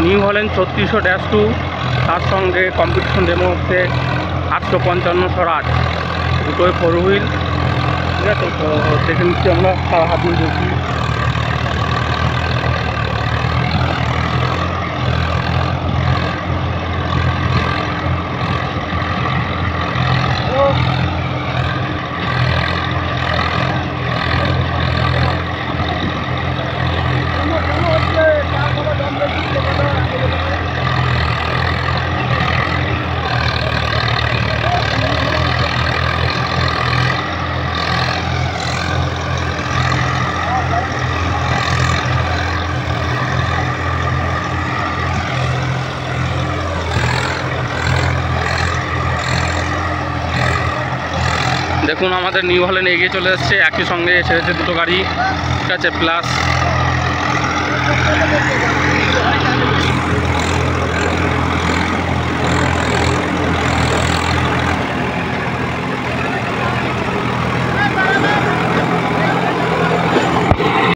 New Holland 3600-2, তার সঙ্গে competition demo হচ্ছে 855 স্বরাজ, দুটোই 4 হুইল। ঠিক আছে, তো দেখে নিচ্ছি আমরা সারা হাত দিয়ে দেখি। দেখুন আমাদের নিউ হল্যান্ড এগিয়ে চলে এসছে, একই সঙ্গে ছেড়েছে দুটো গাড়ি। ঠিক আছে, প্লাস